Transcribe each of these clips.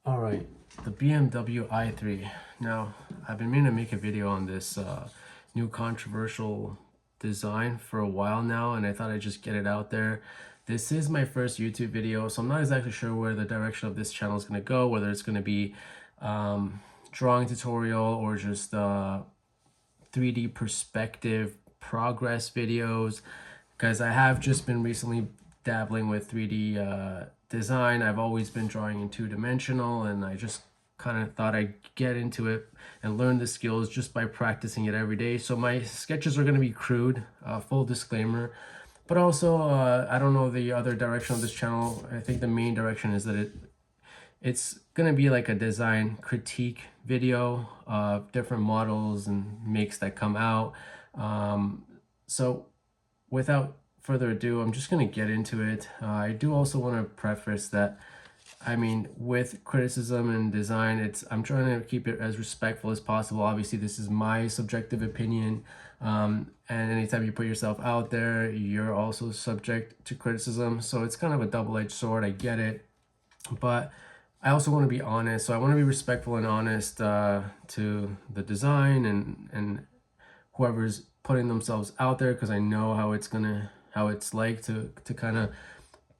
All right, the BMW i3. Now, I've been meaning to make a video on this new controversial design for a while now, and I thought I'd just get it out there. This is my first YouTube video, so I'm not exactly sure where the direction of this channel is going to go, whether it's going to be drawing tutorial or just 3D perspective progress videos, because I have just been recently dabbling with 3D design. I've always been drawing in two-dimensional, and I just kind of thought I'd get into it and learn the skills just by practicing it every day. So my sketches are going to be crude, full disclaimer, but also I don't know the other direction of this channel. I think the main direction is that it's gonna be like a design critique video of different models and makes that come out. So without further ado, I'm just gonna get into it. I do also want to preface that, I mean, with criticism and design, I'm trying to keep it as respectful as possible. Obviously, this is my subjective opinion. And anytime you put yourself out there, you're also subject to criticism. So it's kind of a double-edged sword. I get it. But I also want to be honest. So I want to be respectful and honest to the design and whoever's putting themselves out there, because I know how it's like to kind of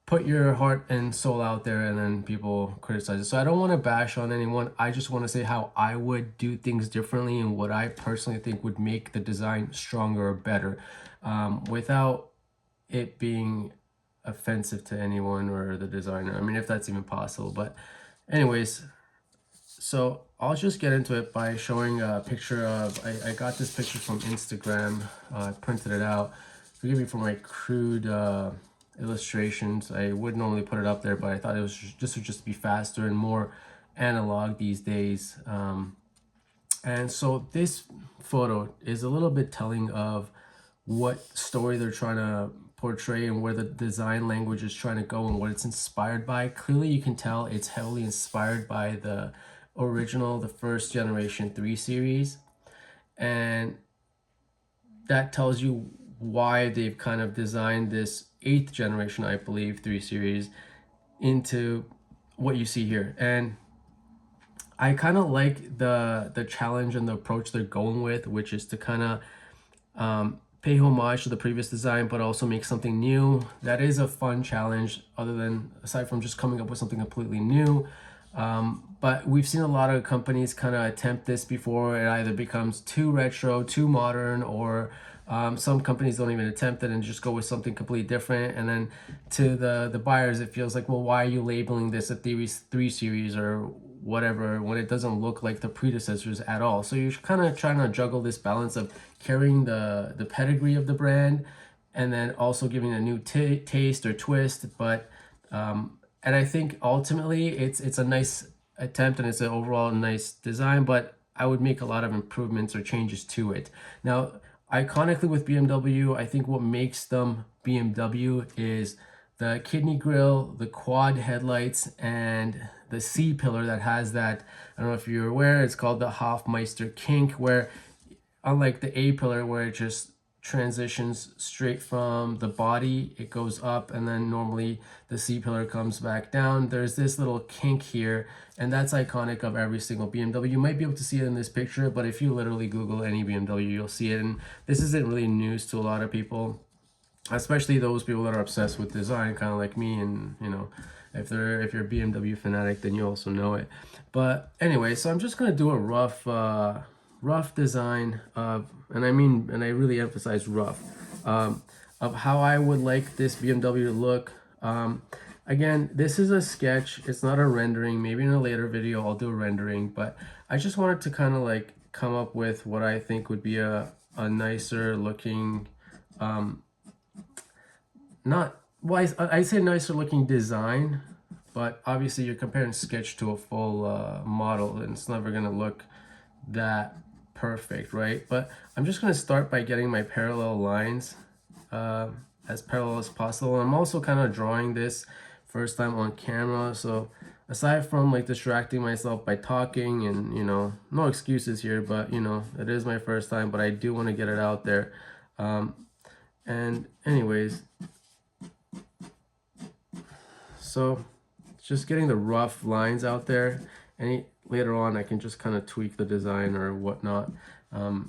put your heart and soul out there and then people criticize it. So I don't want to bash on anyone. I just want to say how I would do things differently and what I personally think would make the design stronger or better, without it being offensive to anyone or the designer. I mean, if that's even possible. But anyways, so I'll just get into it by showing a picture of, I got this picture from Instagram. I printed it out. Forgive me for my crude illustrations. I would normally put it up there, but I thought this would just be faster and more analog these days. And so this photo is a little bit telling of what story they're trying to portray and where the design language is trying to go and what it's inspired by. Clearly you can tell it's heavily inspired by the original, the first generation 3 series, and that tells you why they've kind of designed this 8th generation, I believe, 3 series into what you see here. And I kind of like the challenge and the approach they're going with, which is to kind of pay homage to the previous design, but also make something new. That is a fun challenge, aside from just coming up with something completely new. But we've seen a lot of companies kind of attempt this before. It either becomes too retro, too modern, or some companies don't even attempt it and just go with something completely different. And then to the buyers, it feels like, well, why are you labeling this a 3 series or whatever when it doesn't look like the predecessors at all? So you're kind of trying to juggle this balance of carrying the pedigree of the brand and then also giving a new taste or twist. But and I think ultimately it's a nice attempt and it's an overall nice design, but I would make a lot of improvements or changes to it. Now, iconically with BMW, I think what makes them BMW is the kidney grille, the quad headlights, and the C pillar that has that, I don't know if you're aware, it's called the Hofmeister kink, where unlike the A pillar where it just transitions straight from the body, it goes up, and then normally the C pillar comes back down. There's this little kink here, and that's iconic of every single BMW. You might be able to see it in this picture, but if you literally Google any BMW, you'll see it. And this isn't really news to a lot of people, especially those people that are obsessed with design, kind of like me. And you know, if you're a BMW fanatic, then you also know it. But anyway, so I'm just gonna do a rough design of, and I really emphasize rough, of how I would like this BMW to look. Again, this is a sketch, it's not a rendering. Maybe in a later video I'll do a rendering, but I just wanted to kind of like come up with what I think would be a nicer looking, I say nicer looking design, but obviously you're comparing sketch to a full model, and it's never gonna look that perfect, right? But I'm just going to start by getting my parallel lines as parallel as possible. I'm also kind of drawing this first time on camera, so aside from like distracting myself by talking, and you know, no excuses here, but you know, it is my first time, but I do want to get it out there. And anyways, so just getting the rough lines out there. And later on, I can just kind of tweak the design or whatnot. How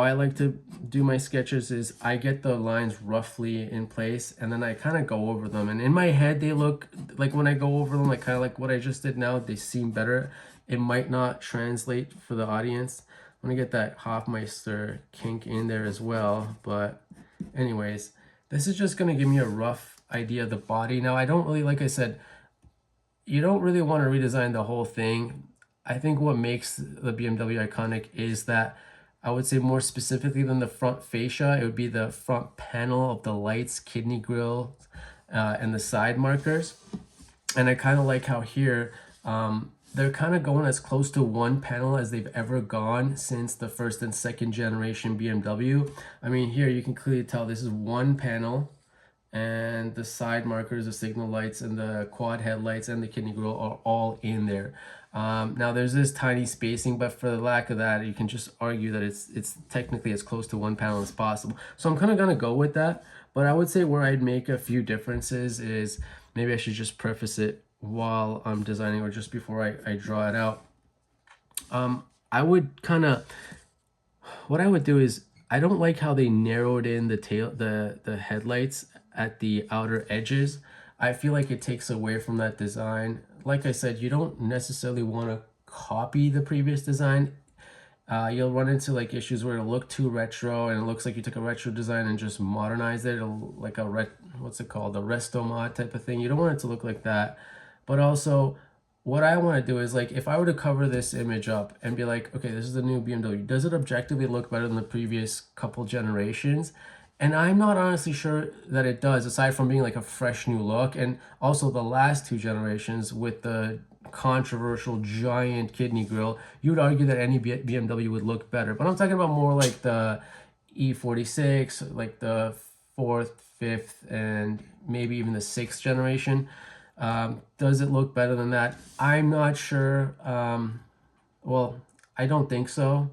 I like to do my sketches is I get the lines roughly in place and then I kind of go over them. And in my head, they look like, when I go over them, like kind of like what I just did now, they seem better. It might not translate for the audience. I'm gonna get that Hofmeister kink in there as well. But anyways, this is just gonna give me a rough idea of the body. Now, I don't really, like I said, you don't really want to redesign the whole thing. I think what makes the BMW iconic is that, I would say more specifically than the front fascia, it would be the front panel of the lights, kidney grille, and the side markers. And I kind of like how here, they're kind of going as close to one panel as they've ever gone since the first and second generation BMW. I mean, here you can clearly tell this is one panel, and the side markers, the signal lights and the quad headlights and the kidney grille are all in there. Now there's this tiny spacing, but for the lack of that, you can just argue that it's technically as close to one panel as possible. So I'm kind of gonna go with that. But I would say where I'd make a few differences is maybe I should just preface it while I'm designing or just before I draw it out. I would kind of, what I would do is, I don't like how they narrowed in the headlights at the outer edges. I feel like it takes away from that design. Like I said, you don't necessarily want to copy the previous design. You'll run into like issues where it'll look too retro and it looks like you took a retro design and just modernized it. It'll like what's it called? A resto mod type of thing. You don't want it to look like that. But also, what I want to do is, like, if I were to cover this image up and be like, okay, this is the new BMW. Does it objectively look better than the previous couple generations? And I'm not honestly sure that it does, aside from being like a fresh new look. And also the last two generations with the controversial giant kidney grille, you would argue that any BMW would look better. But I'm talking about more like the E46, like the fourth, fifth, and maybe even the sixth generation. Does it look better than that? I'm not sure. Well, I don't think so.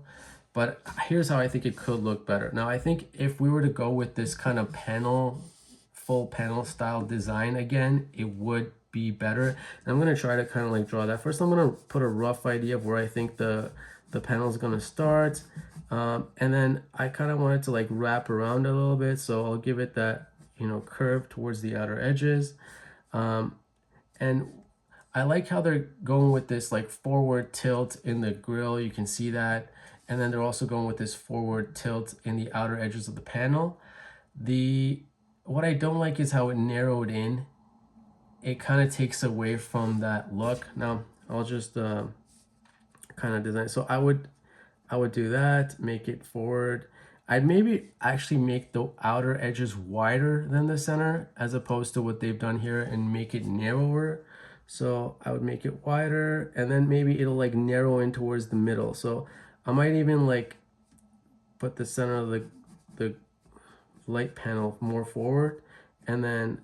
But here's how I think it could look better. Now, I think if we were to go with this kind of full panel style design again, it would be better. And I'm going to try to kind of like draw that. First, I'm going to put a rough idea of where I think the panel is going to start. And then I kind of want it to like wrap around a little bit. So I'll give it that, curve towards the outer edges. And I like how they're going with this like forward tilt in the grille. You can see that. And then they're also going with this forward tilt in the outer edges of the panel. What I don't like is how it narrowed in. It kind of takes away from that look. Now I'll just kind of design. So I would do that, make it forward. I'd maybe actually make the outer edges wider than the center, as opposed to what they've done here, and make it narrower. So I would make it wider, and then maybe it'll like narrow in towards the middle. So I might even like put the center of the light panel more forward and then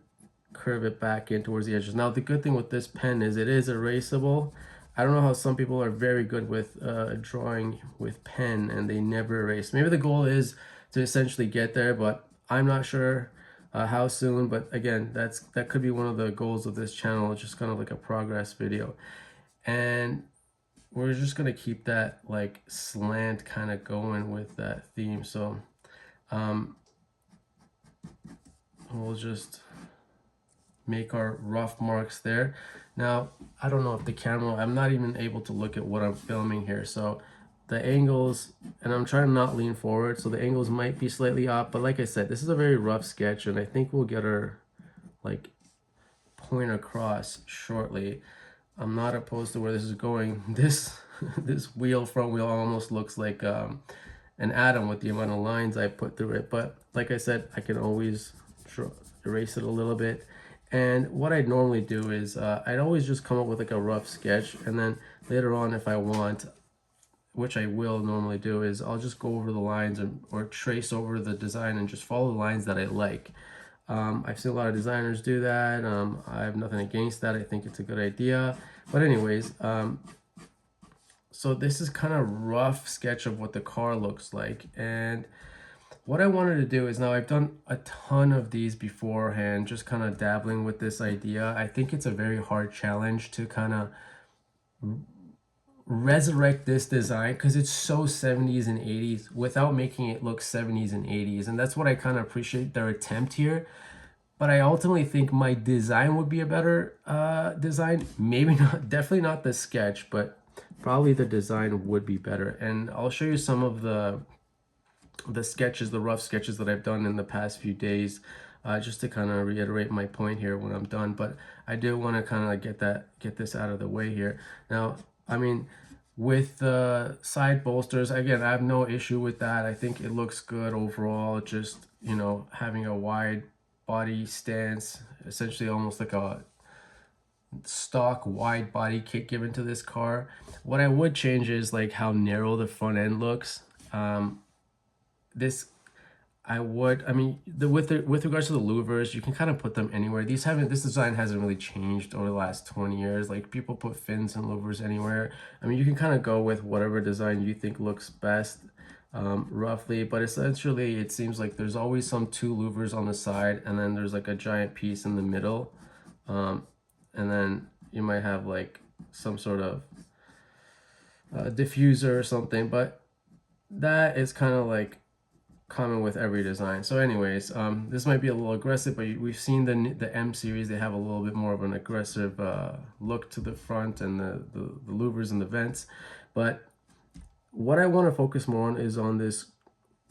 curve it back in towards the edges. Now, the good thing with this pen is it is erasable. I don't know how some people are very good with drawing with pen and they never erase. Maybe the goal is to essentially get there, but I'm not sure how soon. But again, that could be one of the goals of this channel, just kind of like a progress video. And we're just gonna keep that like slant kind of going with that theme. So we'll just make our rough marks there. Now, I don't know if the camera, I'm not even able to look at what I'm filming here. So the angles, and I'm trying to not lean forward, so the angles might be slightly off. But like I said, this is a very rough sketch, and I think we'll get our like point across shortly. I'm not opposed to where this is going. This front wheel almost looks like an atom with the amount of lines I put through it. But like I said, I can always erase it a little bit. And what I'd normally do is I'd always just come up with like a rough sketch, and then later on, if I want, which I will normally do, is I'll just go over the lines or trace over the design and just follow the lines that I like. I've seen a lot of designers do that. I have nothing against that. I think it's a good idea. But anyways, so this is kind of rough sketch of what the car looks like. And what I wanted to do is, now I've done a ton of these beforehand, just kind of dabbling with this idea. I think it's a very hard challenge to kind of resurrect this design because it's so 70s and 80s without making it look 70s and 80s. And that's what I kind of appreciate their attempt here. But I ultimately think my design would be a better design. Maybe not, definitely not the sketch, but probably the design would be better. And I'll show you some of the sketches, the rough sketches that I've done in the past few days, just to kind of reiterate my point here when I'm done. But I do want to kind of get this out of the way here. Now, I mean, with the side bolsters, again, I have no issue with that. I think it looks good overall. Just, you know, having a wide body stance, essentially almost like a stock wide body kit given to this car. What I would change is like how narrow the front end looks. This I mean, with regards to the louvers, you can kind of put them anywhere. This design hasn't really changed over the last 20 years. Like, people put fins and louvers anywhere. I mean, you can kind of go with whatever design you think looks best, roughly. But essentially, it seems like there's always some two louvers on the side, and then there's like a giant piece in the middle, and then you might have like some sort of diffuser or something. But that is kind of like common with every design. So anyways, this might be a little aggressive, but we've seen the M series, they have a little bit more of an aggressive look to the front and the louvers and the vents. But what I want to focus more on is on this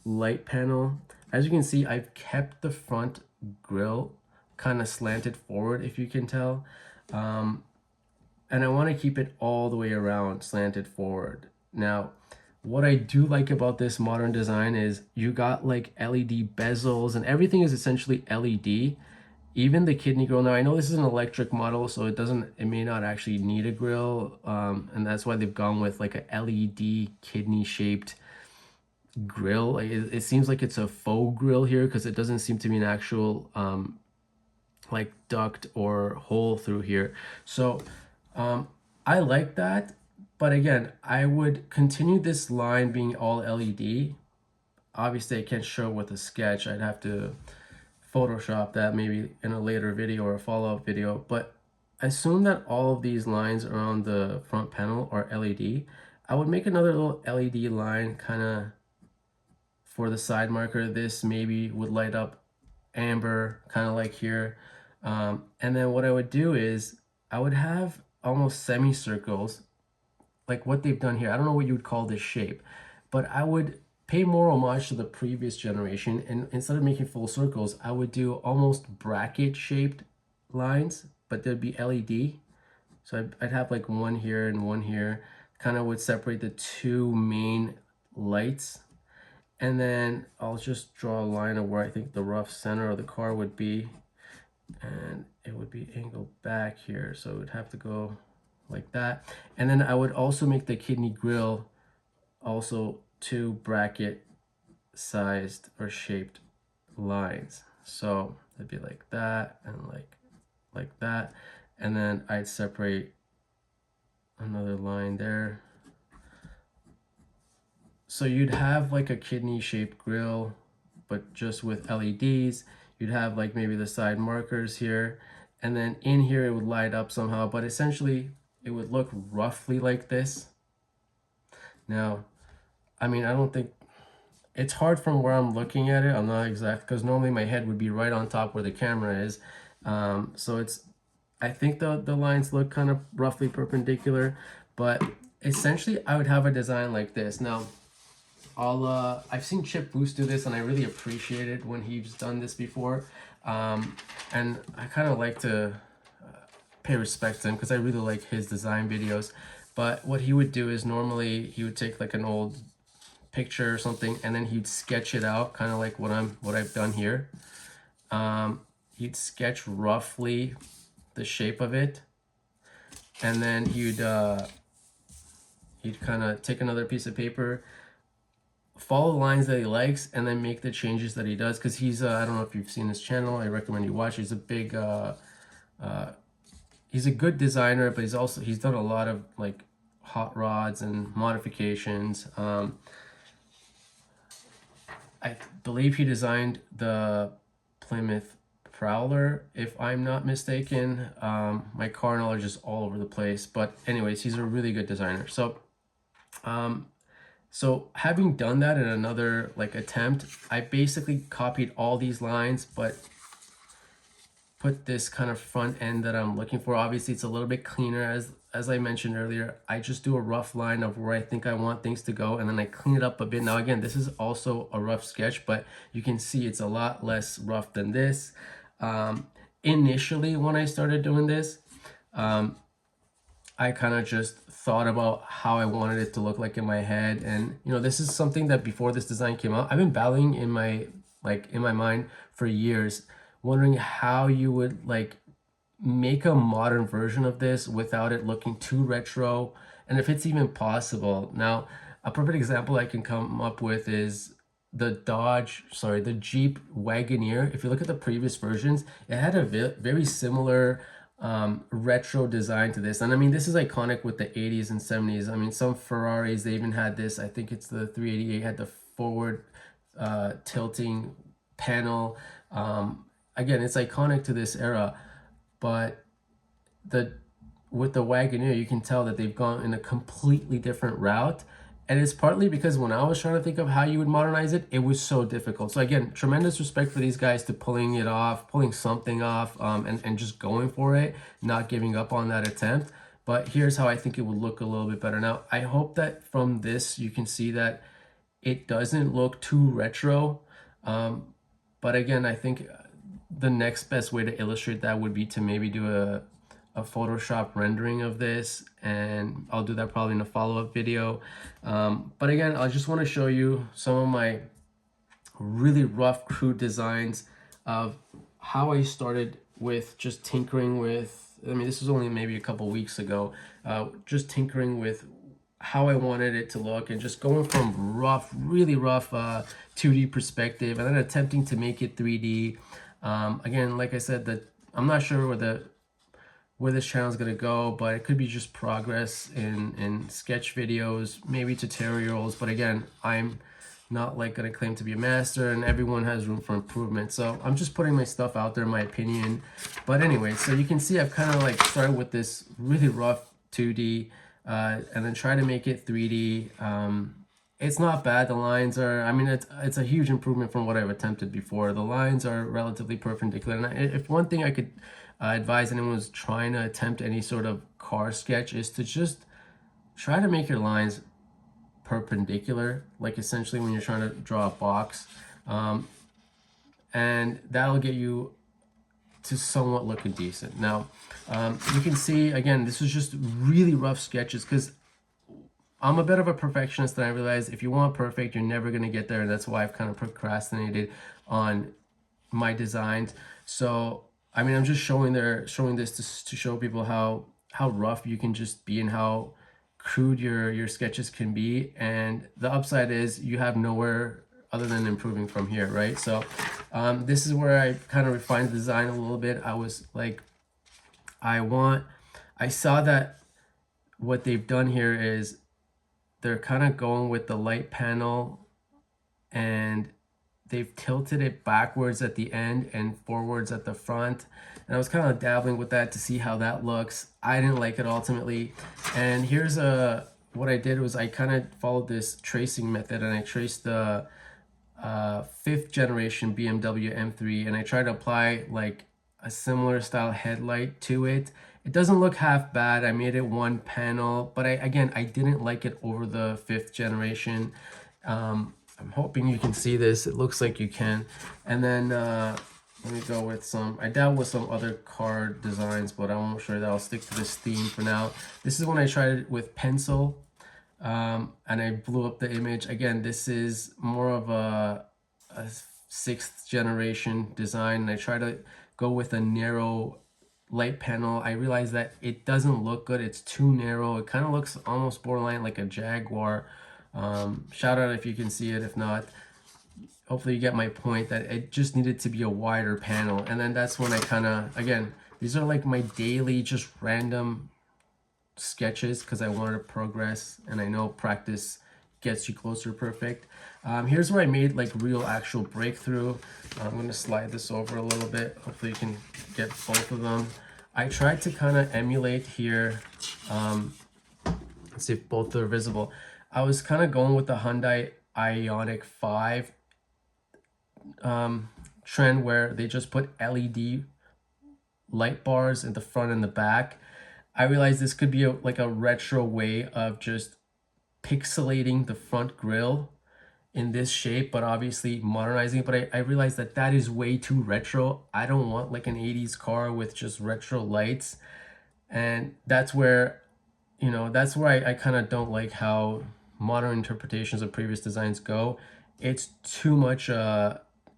light panel. As you can see, I've kept the front grille kind of slanted forward, if you can tell, and I want to keep it all the way around slanted forward. Now, what I do like about this modern design is you got like LED bezels, and everything is essentially LED. Even the kidney grille. Now, I know this is an electric model, so it may not actually need a grille, and that's why they've gone with like a LED kidney shaped grille. Like, it seems like it's a faux grille here because it doesn't seem to be an actual like duct or hole through here. So I like that. But again, I would continue this line being all LED. Obviously, I can't show with a sketch. I'd have to Photoshop that maybe in a later video or a follow-up video. But assume that all of these lines around the front panel are LED. I would make another little LED line kind of for the side marker. This maybe would light up amber, kind of like here. And then what I would do is I would have almost semicircles, like what they've done here. I don't know what you would call this shape, but I would pay more homage to the previous generation, and instead of making full circles, I would do almost bracket shaped lines, but there'd be LED. So I'd have like one here and one here, kind of would separate the two main lights. And then I'll just draw a line of where I think the rough center of the car would be, and it would be angled back here, so it would have to go like that. And then I would also make the kidney grille also two bracket sized or shaped lines. So it'd be like that and like that. And then I'd separate another line there. So you'd have like a kidney shaped grille, but just with LEDs. You'd have like maybe the side markers here, and then in here it would light up somehow, but essentially it would look roughly like this. Now, I mean, I don't think, it's hard from where I'm looking at it. I'm not exact, because normally my head would be right on top where the camera is. So I think the lines look kind of roughly perpendicular, but essentially I would have a design like this. Now, I've seen Chip Boost do this, and I really appreciate it when he's done this before. And I kind of like to pay respect to him because I really like his design videos. But what he would do is normally he would take like an old picture or something, and then he'd sketch it out, kind of like what I've done here. He'd sketch roughly the shape of it, and then he'd kind of take another piece of paper, follow the lines that he likes, and then make the changes that he does. Because he's I don't know if you've seen his channel, I recommend you watch. He's a big he's a good designer, but he's done a lot of like hot rods and modifications. I believe he designed the Plymouth Prowler, if I'm not mistaken. My car knowledge is all over the place, but anyways, he's a really good designer. Um, so having done that in another like attempt, I basically copied all these lines, but put this kind of front end that I'm looking for. Obviously, it's a little bit cleaner. As I mentioned earlier, I just do a rough line of where I think I want things to go, and then I clean it up a bit. Now, again, this is also a rough sketch, but you can see it's a lot less rough than this. Initially, when I started doing this, I kind of just thought about how I wanted it to look like in my head. And you know, this is something that before this design came out, I've been battling in my mind for years, wondering how you would like make a modern version of this without it looking too retro, and if it's even possible. Now, a perfect example I can come up with is the Jeep Wagoneer. If you look at the previous versions, it had a very similar retro design to this. And I mean, this is iconic with the 80s and 70s. I mean, some Ferraris, they even had this. I think it's the 388 had the forward tilting panel. Again, it's iconic to this era, but with the Wagoneer, you can tell that they've gone in a completely different route. And it's partly because when I was trying to think of how you would modernize it, it was so difficult. So again, tremendous respect for these guys to pulling something off, and just going for it, not giving up on that attempt. But here's how I think it would look a little bit better. Now, I hope that from this, you can see that it doesn't look too retro. But again, I think the next best way to illustrate that would be to maybe do a Photoshop rendering of this, and I'll do that probably in a follow-up video. But again, I just want to show you some of my really rough, crude designs of how I started with just tinkering with, I mean, this was only maybe a couple weeks ago, just tinkering with how I wanted it to look, and just going from rough, really rough 2D perspective, and then attempting to make it 3D. Again, like I said, that I'm not sure where this channel is going to go, but it could be just progress in sketch videos, maybe tutorials. But again, I'm not like going to claim to be a master, and everyone has room for improvement. So I'm just putting my stuff out there, my opinion. But anyway, so you can see I've kind of like started with this really rough 2D, and then try to make it 3D. It's not bad. The lines are, I mean, it's a huge improvement from what I've attempted before. The lines are relatively perpendicular. And if one thing I could advise anyone who's trying to attempt any sort of car sketch is to just try to make your lines perpendicular, like essentially when you're trying to draw a box. And that'll get you to somewhat looking decent. Now, you can see, again, this was just really rough sketches because I'm a bit of a perfectionist, and I realize if you want perfect, you're never going to get there. And that's why I've kind of procrastinated on my designs. So, I mean, I'm just showing this to show people how rough you can just be and how crude your sketches can be. And the upside is you have nowhere other than improving from here, right? So this is where I kind of refined the design a little bit. I was like, I saw that what they've done here is they're kind of going with the light panel, and they've tilted it backwards at the end and forwards at the front. And I was kind of dabbling with that to see how that looks. I didn't like it ultimately. And here's what I did was I kind of followed this tracing method, and I traced the 5th generation BMW M3, and I tried to apply like a similar style headlight to it. It doesn't look half bad. I made it one panel, but I didn't like it over the 5th generation. I'm hoping you can see this. It looks like you can. And then let me go with I dabble with some other car designs, but I won't show you that. I'll stick to this theme for now. This is when I tried it with pencil, and I blew up the image. Again, this is more of a 6th generation design, and I try to go with a narrow light panel. I realized that it doesn't look good. It's too narrow. It kind of looks almost borderline like a Jaguar. Shout out if you can see it. If not, hopefully you get my point that it just needed to be a wider panel. And then that's when I kind of, again, these are like my daily just random sketches because I wanted to progress, and I know practice gets you closer to perfect. Here's where I made like real actual breakthrough. I'm going to slide this over a little bit. Hopefully you can get both of them. I tried to kind of emulate here. Let's see if both are visible. I was kind of going with the Hyundai Ioniq 5 trend where they just put LED light bars in the front and the back. I realized this could be like a retro way of just pixelating the front grille in this shape, but obviously modernizing. But I realized that that is way too retro. I don't want like an 80s car with just retro lights. And that's where, you know, that's where I kind of don't like how modern interpretations of previous designs go. It's too much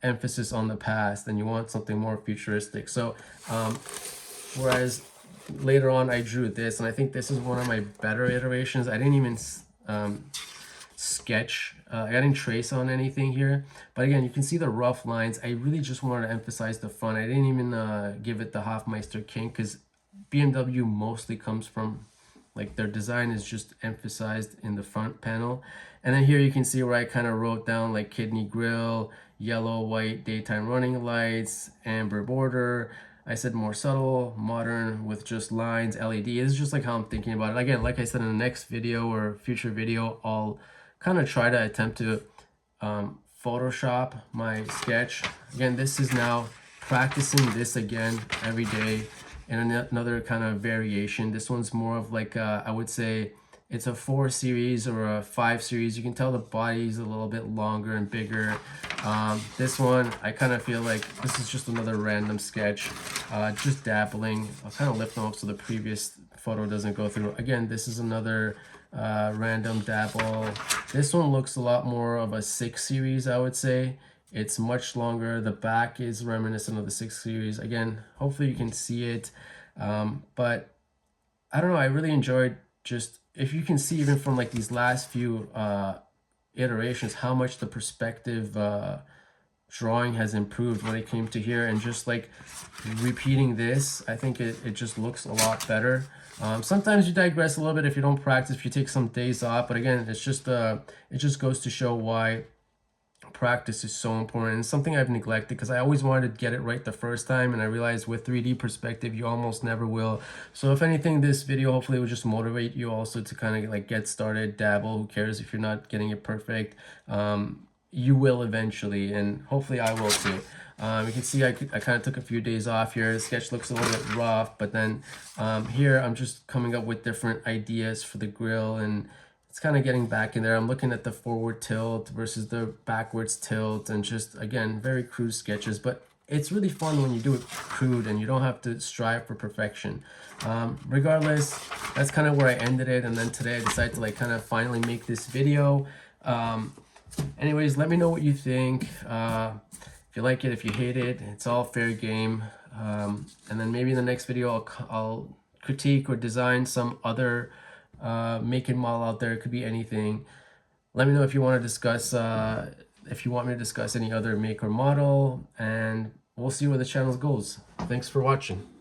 emphasis on the past, and you want something more futuristic. So whereas later on I drew this, and I think this is one of my better iterations. I didn't even sketch, I didn't trace on anything here, but again, you can see the rough lines. I really just wanted to emphasize the front. I didn't even give it the Hofmeister kink, because BMW mostly comes from, like, their design is just emphasized in the front panel. And then here you can see where I kind of wrote down like kidney grille, yellow, white daytime running lights, amber border. I said more subtle, modern with just lines, LED. It's just like how I'm thinking about it. Again, like I said, in the next video or future video, I'll kind of try to attempt to Photoshop my sketch. Again, this is now practicing this again every day in another kind of variation. This one's more of like I would say it's a 4 series or a 5 series. You can tell the body's a little bit longer and bigger. This one, I kind of feel like this is just another random sketch, just dabbling. I'll kind of lift them up so the previous photo doesn't go through. Again, this is another random dabble. This one looks a lot more of a 6 series, I would say. It's much longer. The back is reminiscent of the 6 series. Again, hopefully you can see it. But I don't know, I really enjoyed just, if you can see even from like these last few iterations, how much the perspective drawing has improved when it came to here, and just like repeating this, I think it just looks a lot better. Sometimes you digress a little bit if you don't practice, if you take some days off, but again, it's just it just goes to show why practice is so important, and something I've neglected, because I always wanted to get it right the first time, and I realized with 3D perspective you almost never will. So if anything, this video hopefully will just motivate you also to kind of like get started, dabble. Who cares if you're not getting it perfect? You will eventually, and hopefully I will too. You can see I kind of took a few days off here. The sketch looks a little bit rough, but then here I'm just coming up with different ideas for the grill, and it's kind of getting back in there. I'm looking at the forward tilt versus the backwards tilt, and just, again, very crude sketches, but it's really fun when you do it crude and you don't have to strive for perfection. Regardless, that's kind of where I ended it, and then today I decided to like kind of finally make this video. Anyways, let me know what you think. If you like it, if you hate it, it's all fair game. And then maybe in the next video I'll critique or design some other make and model out there. It could be anything. Let me know if you want to discuss if you want me to discuss any other make or model, and we'll see where the channel goes. Thanks for watching.